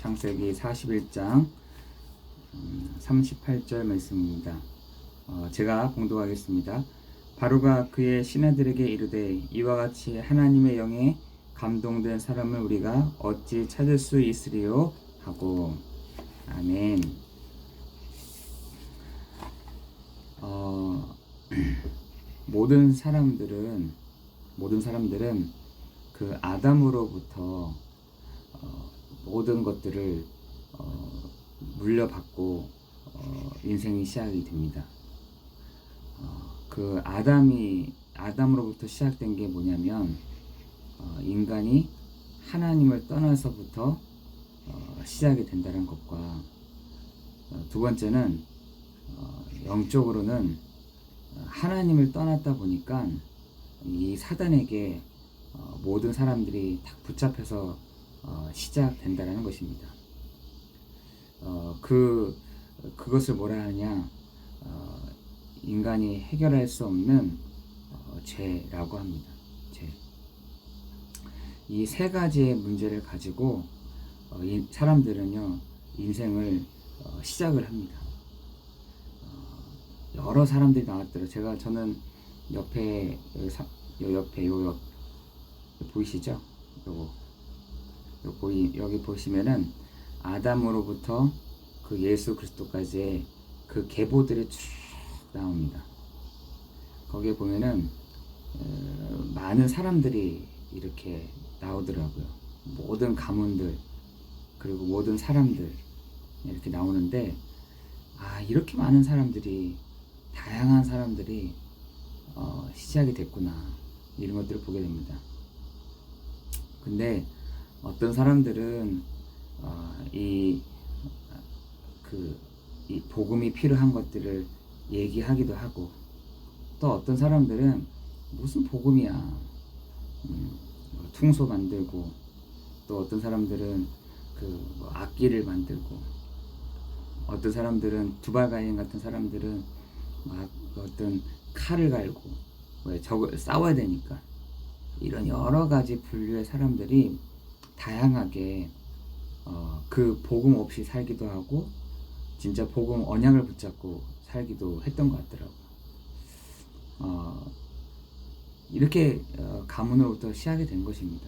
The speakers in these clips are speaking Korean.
창세기 41장 38절 말씀입니다. 제가 봉독하겠습니다. 바로가 그의 신하들에게 이르되 이와 같이 하나님의 영에 감동된 사람을 우리가 어찌 찾을 수 있으리요 하고. 아멘. 모든 사람들은 그 아담으로부터 모든 것들을 물려받고 인생이 시작이 됩니다. 그 아담으로부터 시작된 게 뭐냐면 인간이 하나님을 떠나서부터 시작이 된다는 것과, 두 번째는 영적으로는 하나님을 떠났다 보니까 이 사단에게 모든 사람들이 다 붙잡혀서 시작된다는 것입니다. 그것을 뭐라 하냐, 인간이 해결할 수 없는 죄라고 합니다. 죄. 이 세 가지의 문제를 가지고 사람들은요 인생을 시작을 합니다. 여러 사람들이 나왔더라고요. 저는 옆에 요 보이시죠? 여기 보시면은 아담으로부터 그 예수 그리스도까지의 그 계보들이 쭉 나옵니다. 거기에 보면은 많은 사람들이 이렇게 나오더라고요. 모든 가문들 그리고 모든 사람들 이렇게 나오는데, 이렇게 많은 사람들이, 다양한 사람들이 시작이 됐구나, 이런 것들을 보게 됩니다. 근데 어떤 사람들은 이 복음이 필요한 것들을 얘기하기도 하고, 또 어떤 사람들은 무슨 복음이야, 퉁소 만들고, 또 어떤 사람들은 악기를 만들고, 어떤 사람들은 두발가인 같은 사람들은 막 어떤 칼을 갈고, 왜 싸워야 되니까, 이런 여러 가지 분류의 사람들이 다양하게 그 복음 없이 살기도 하고, 진짜 복음 언약을 붙잡고 살기도 했던 것 같더라고요. 이렇게 가문으로부터 시작이 된 것입니다.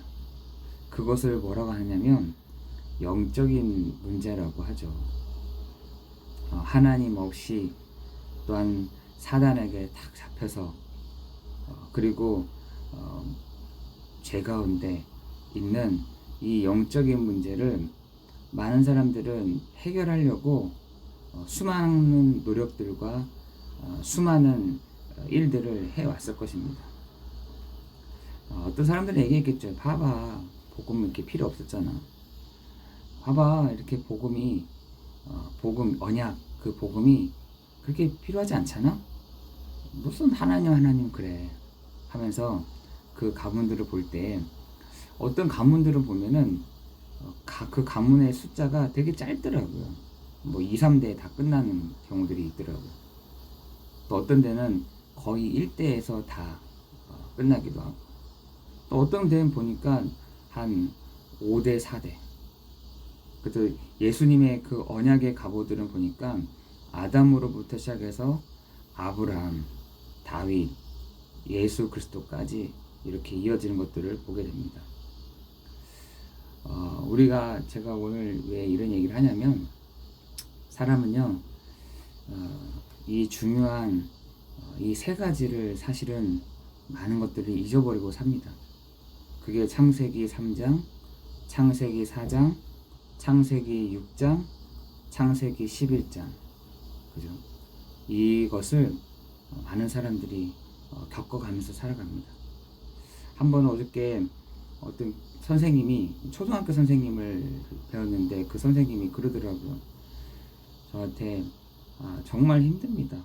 그것을 뭐라고 하냐면 영적인 문제라고 하죠. 하나님 없이, 또한 사단에게 탁 잡혀서, 그리고 죄 가운데 있는 이 영적인 문제를 많은 사람들은 해결하려고 수많은 노력들과 수많은 일들을 해왔을 것입니다. 어떤 사람들은 얘기했겠죠. 봐봐, 복음 이렇게 필요 없었잖아. 봐봐, 이렇게 복음 언약, 그 복음이 그렇게 필요하지 않잖아? 무슨 하나님 그래 하면서 그 가문들을 볼 때, 어떤 가문들을 보면은 그 가문의 숫자가 되게 짧더라고요. 2, 3대에 다 끝나는 경우들이 있더라고요. 또 어떤 데는 거의 1대에서 다 끝나기도 하고, 또 어떤 데는 보니까 한 5대, 4대. 그래서 예수님의 그 언약의 가보들은 보니까 아담으로부터 시작해서 아브라함, 다윗, 예수 그리스도까지 이렇게 이어지는 것들을 보게 됩니다. 제가 오늘 왜 이런 얘기를 하냐면, 사람은요 이 중요한 이 세 가지를 사실은 많은 것들을 잊어버리고 삽니다. 그게 창세기 3장, 창세기 4장, 창세기 6장, 창세기 11장. 그죠? 이것을 많은 사람들이 겪어가면서 살아갑니다. 한번 어저께 어떤 선생님이, 초등학교 선생님을 배웠는데, 그 선생님이 그러더라고요. 저한테 정말 힘듭니다.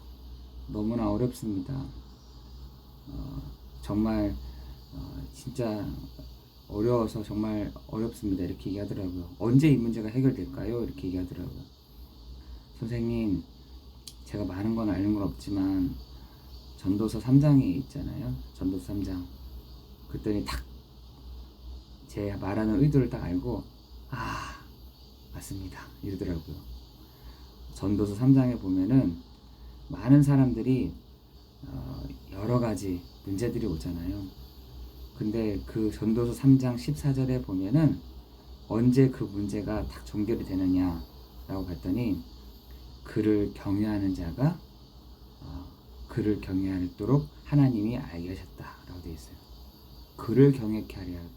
너무나 어렵습니다. 정말 진짜 어려워서 정말 어렵습니다, 이렇게 얘기하더라고요. 언제 이 문제가 해결될까요? 이렇게 얘기하더라고요. 선생님, 제가 많은 건 아는 건 없지만 전도서 3장에 있잖아요. 전도서 3장. 그랬더니 딱 제 말하는 의도를 딱 알고, 맞습니다. 이러더라고요. 전도서 3장에 보면은 많은 사람들이 여러 가지 문제들이 오잖아요. 근데 그 전도서 3장 14절에 보면은 언제 그 문제가 딱 종결이 되느냐라고 봤더니 그를 경외하는 자가 그를 경외하도록 하나님이 알게 하셨다라고 되어 있어요. 그를 경외케 하려 하고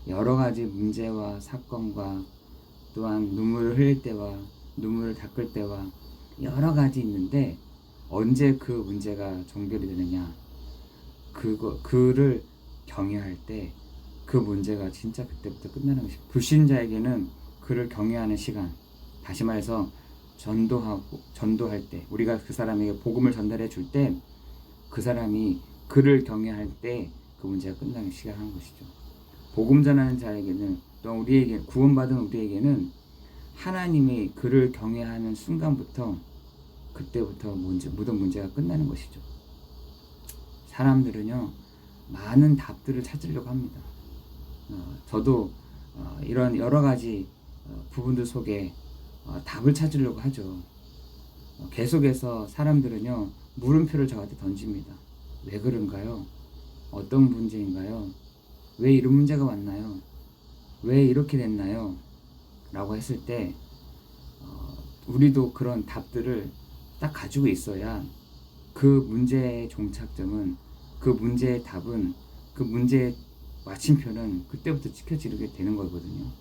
여러 가지 문제와 사건과 또한 눈물을 흘릴 때와 눈물을 닦을 때와 여러 가지 있는데 언제 그 문제가 종결이 되느냐, 그를 경외할 때 그 문제가 진짜 그때부터 끝나는 것이 불신자에게는 그를 경외하는 시간, 다시 말해서 전도할 때 우리가 그 사람에게 복음을 전달해 줄 때 그 사람이 그를 경외할 때 그 문제가 끝나는 시간한 것이죠. 복음 전하는 자에게는 또 우리에게 구원받은 우리에게는 하나님이 그를 경외하는 순간부터 그때부터 모든 문제가 끝나는 것이죠. 사람들은요 많은 답들을 찾으려고 합니다. 저도 이런 여러 가지 부분들 속에 답을 찾으려고 하죠. 계속해서 사람들은요 물음표를 저한테 던집니다. 왜 그런가요? 어떤 문제인가요? 왜 이런 문제가 왔나요? 왜 이렇게 됐나요? 라고 했을 때 우리도 그런 답들을 딱 가지고 있어야 그 문제의 종착점은, 그 문제의 답은, 그 문제의 마침표는 그때부터 지켜지게 되는 거거든요.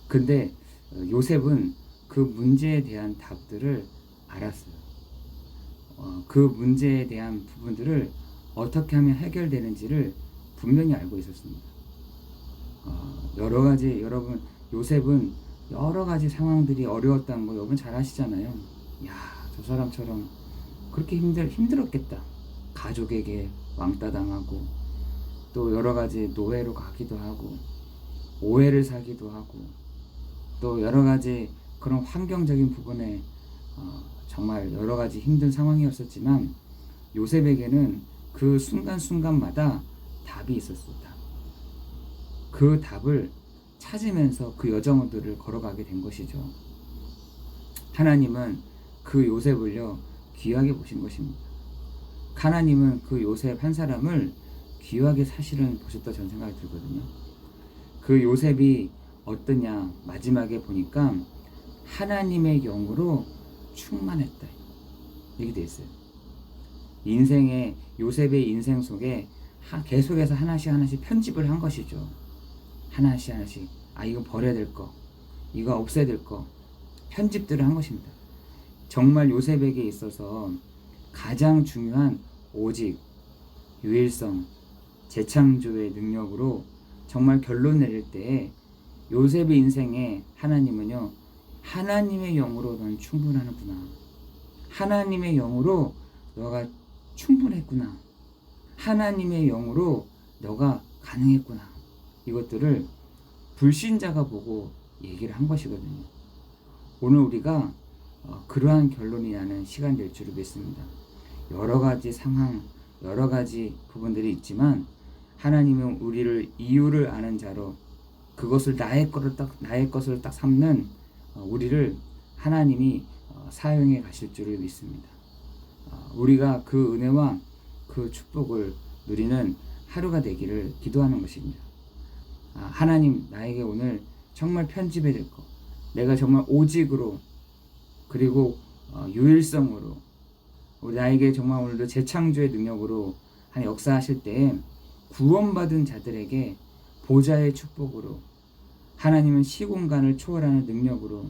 근데 요셉은 그 문제에 대한 답들을 알았어요. 그 문제에 대한 부분들을 어떻게 하면 해결되는지를 분명히 알고 있었습니다. 여러 가지, 여러분, 요셉은 여러 가지 상황들이 어려웠다는 거 여러분 잘 아시잖아요. 야, 저 사람처럼 그렇게 힘들었겠다. 가족에게 왕따 당하고, 또 여러 가지 노예로 가기도 하고, 오해를 사기도 하고, 또 여러 가지 그런 환경적인 부분에 정말 여러 가지 힘든 상황이었었지만 요셉에게는 그 순간순간마다 답이 있었습니다. 그 답을 찾으면서 그 여정들을 걸어가게 된 것이죠. 하나님은 그 요셉을요 귀하게 보신 것입니다. 하나님은 그 요셉 한 사람을 귀하게 사실은 보셨다 저는 생각이 들거든요. 그 요셉이 어떠냐, 마지막에 보니까 하나님의 영으로 충만했다 얘기 돼 있어요. 요셉의 인생 속에 계속해서 하나씩 편집을 한 것이죠. 하나씩 이거 버려야 될 거, 이거 없애야 될 거, 편집들을 한 것입니다. 정말 요셉에게 있어서 가장 중요한 오직 유일성, 재창조의 능력으로 정말 결론 내릴 때 요셉의 인생에 하나님은요 하나님의 영으로 넌 충분하구나, 하나님의 영으로 너가 충분했구나, 하나님의 영으로 너가 가능했구나, 이것들을 불신자가 보고 얘기를 한 것이거든요. 오늘 우리가 그러한 결론이 나는 시간 될 줄을 믿습니다. 여러 가지 상황, 여러 가지 부분들이 있지만 하나님은 우리를 이유를 아는 자로 그것을 나의 것을 딱 삼는 우리를 하나님이 사용해 가실 줄을 믿습니다. 우리가 그 은혜와 그 축복을 누리는 하루가 되기를 기도하는 것입니다. 하나님, 나에게 오늘 정말 편집해야 될 것, 내가 정말 오직으로 그리고 유일성으로 나에게 정말 오늘도 재창조의 능력으로 역사하실 때 구원받은 자들에게 보좌의 축복으로, 하나님은 시공간을 초월하는 능력으로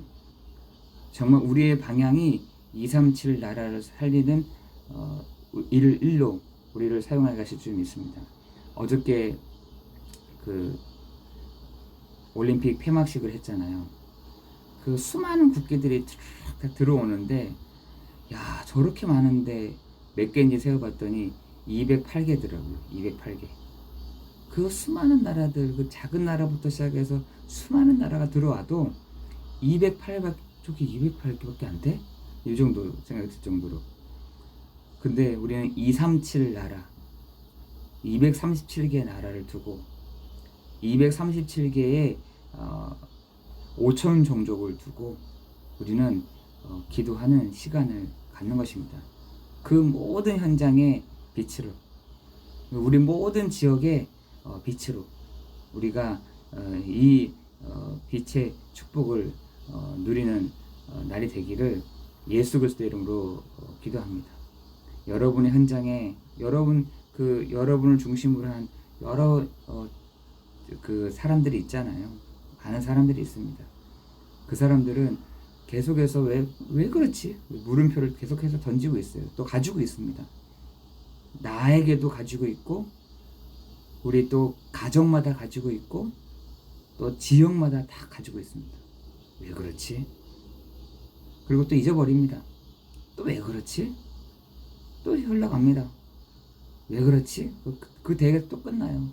정말 우리의 방향이 237 나라를 살리는 일로 우리를 사용하게 하실 줄 믿습니다. 어저께 그 올림픽 폐막식을 했잖아요. 그 수많은 국기들이 다 들어오는데 야, 저렇게 많은데 몇 개인지 세어봤더니 208개더라고요. 208개. 그 수많은 나라들, 그 작은 나라부터 시작해서 수많은 나라가 들어와도 208개밖에 안 돼? 이 정도 생각이 들 정도로. 근데 우리는 237 나라, 237개의 나라를 두고 237개의 5천 종족을 두고 우리는 기도하는 시간을 갖는 것입니다. 그 모든 현장의 빛으로, 우리 모든 지역의 빛으로 우리가 이 빛의 축복을 누리는 날이 되기를 예수 그리스도의 이름으로 기도합니다. 여러분의 현장에 여러분을 중심으로 한 여러 그 사람들이 있잖아요. 많은 사람들이 있습니다. 그 사람들은 계속해서 왜 그렇지? 물음표를 계속해서 던지고 있어요. 또 가지고 있습니다. 나에게도 가지고 있고, 우리 또 가정마다 가지고 있고, 또 지역마다 다 가지고 있습니다. 왜 그렇지? 그리고 또 잊어버립니다. 또 왜 그렇지? 또 흘러갑니다. 왜 그렇지? 그 대회가 또 끝나요.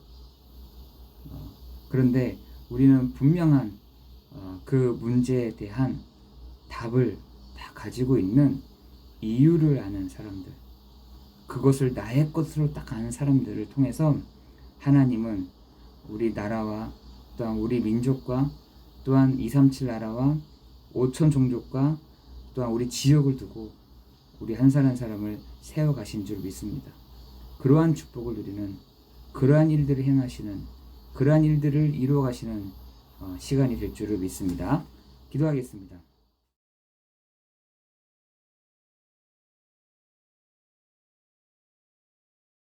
그런데 우리는 분명한 그 문제에 대한 답을 다 가지고 있는 이유를 아는 사람들, 그것을 나의 것으로 딱 아는 사람들을 통해서 하나님은 우리 나라와 또한 우리 민족과 또한 237 나라와 5천 종족과 또한 우리 지역을 두고 우리 한 사람 한 사람을 세워가신 줄 믿습니다. 그러한 축복을 누리는, 그러한 일들을 행하시는, 그러한 일들을 이루어가시는 시간이 될 줄을 믿습니다. 기도하겠습니다.